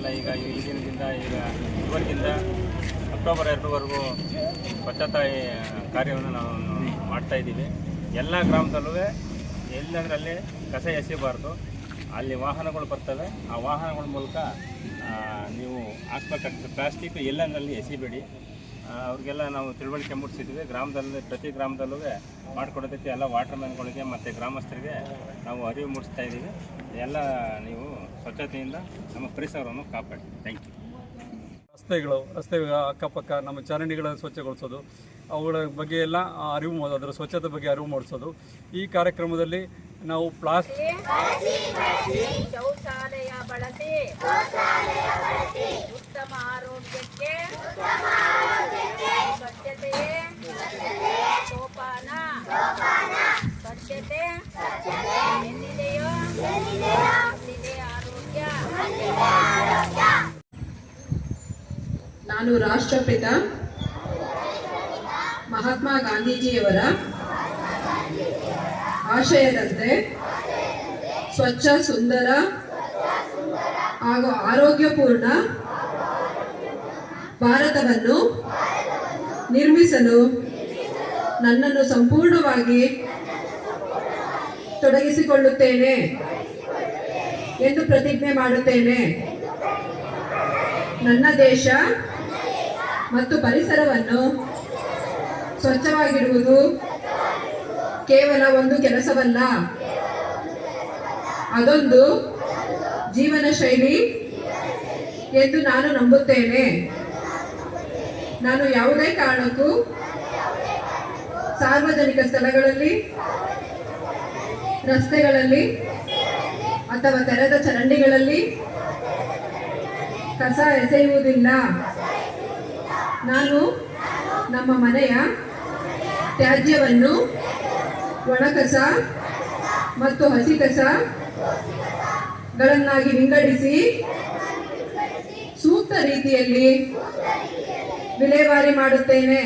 ಎಲ್ಲ ಈಗ ಈ ದಿನದಿಂದ ಈಗ ಇವತ್ತಿಂದ ಅಕ್ಟೋಬರ್ 2ವರೆಗೂ ಸ್ವಚ್ಛತಾ ಕಾರ್ಯವನ್ನು ನಾವು ಮಾಡ್ತಾಯಿದ್ದೀವಿ. ಎಲ್ಲ ಗ್ರಾಮದಲ್ಲೂ ಎಲ್ಲಂದ್ರೆ ಅಲ್ಲಿ ಕಸ ಎಸಿಬಾರ್ದು. ಅಲ್ಲಿ ವಾಹನಗಳು ಬರ್ತವೆ, ಆ ವಾಹನಗಳ ಮೂಲಕ ನೀವು ಹಾಕ್ಬೇಕಾಗ್ತದೆ. ಪ್ಲಾಸ್ಟಿಕ್ ಎಲ್ಲಂದ್ರಲ್ಲಿ ಎಸಿಬೇಡಿ. ಅವ್ರಿಗೆಲ್ಲ ನಾವು ತಿಳುವಳಿಕೆ ಮೂಡಿಸಿದ್ವಿ. ಗ್ರಾಮದಲ್ಲಿ ಪ್ರತಿ ಗ್ರಾಮದಲ್ಲೂ ಮಾಡಿಕೊಡೋದಕ್ಕೆ ಎಲ್ಲ ವಾಟರ್ಮ್ಯಾನ್ಗಳಿಗೆ ಮತ್ತು ಗ್ರಾಮಸ್ಥರಿಗೆ ನಾವು ಅರಿವು ಮೂಡಿಸ್ತಾ ಇದ್ದೀವಿ. ಎಲ್ಲ ನೀವು ಸ್ವಚ್ಛತೆಯಿಂದ ನಮ್ಮ ಪರಿಸರವನ್ನು ಕಾಪಾಡಿ. Thank you. ರಸ್ತೆ ಅಕ್ಕಪಕ್ಕ ನಮ್ಮ ಚರಂಡಿಗಳನ್ನು ಸ್ವಚ್ಛಗೊಳಿಸೋದು, ಅವುಗಳ ಬಗ್ಗೆ ಎಲ್ಲ ಅರಿವು, ಅದರ ಸ್ವಚ್ಛತೆ ಬಗ್ಗೆ ಅರಿವು ಮೂಡಿಸೋದು. ಈ ಕಾರ್ಯಕ್ರಮದಲ್ಲಿ ನಾವು ಶೌಚಾಲಯ ಬಳಸಿ ಉತ್ತಮ ಆರೋಗ್ಯಕ್ಕೆ ಸ್ವಚ್ಛತೆಯೇ ಸೋಪಾನ. ಸ್ವಚ್ಛತೆ ಎಲ್ಲಿದೆಯೋ ಅಲ್ಲಿದೆ ಆರೋಗ್ಯ. ನಾನು ರಾಷ್ಟ್ರಪಿತ ಮಹಾತ್ಮ ಗಾಂಧೀಜಿಯವರ ಆಶಯದಂತೆ ಸ್ವಚ್ಛ, ಸುಂದರ ಹಾಗೂ ಆರೋಗ್ಯಪೂರ್ಣ ಭಾರತವನ್ನು ನಿರ್ಮಿಸಲು ನನ್ನನ್ನು ಸಂಪೂರ್ಣವಾಗಿ ತೊಡಗಿಸಿಕೊಳ್ಳುತ್ತೇನೆ ಎಂದು ಪ್ರತಿಜ್ಞೆ ಮಾಡುತ್ತೇನೆ. ನನ್ನ ದೇಶ ಮತ್ತು ಪರಿಸರವನ್ನು ಸ್ವಚ್ಛವಾಗಿಡುವುದು ಕೇವಲ ಒಂದು ಕೆಲಸವಲ್ಲ, ಅದೊಂದು ಜೀವನ ಶೈಲಿ ಎಂದು ನಾನು ನಂಬುತ್ತೇನೆ. ನಾನು ಯಾವುದೇ ಕಾರಣಕ್ಕೂ ಸಾರ್ವಜನಿಕ ಸ್ಥಳಗಳಲ್ಲಿ, ರಸ್ತೆಗಳಲ್ಲಿ ಅಥವಾ ತೆರೆದ ಚರಂಡಿಗಳಲ್ಲಿ ಕಸ ಎಸೆಯುವುದಿಲ್ಲ. ನಾನು ನಮ್ಮ ಮನೆಯ ತ್ಯಾಜ್ಯವನ್ನು ಒಣಕಸ ಮತ್ತು ಹಸಿ ಕಸಗಳನ್ನಾಗಿ ವಿಂಗಡಿಸಿ ಸೂಕ್ತ ರೀತಿಯಲ್ಲಿ ವಿಲೇವಾರಿ ಮಾಡುತ್ತೇನೆ.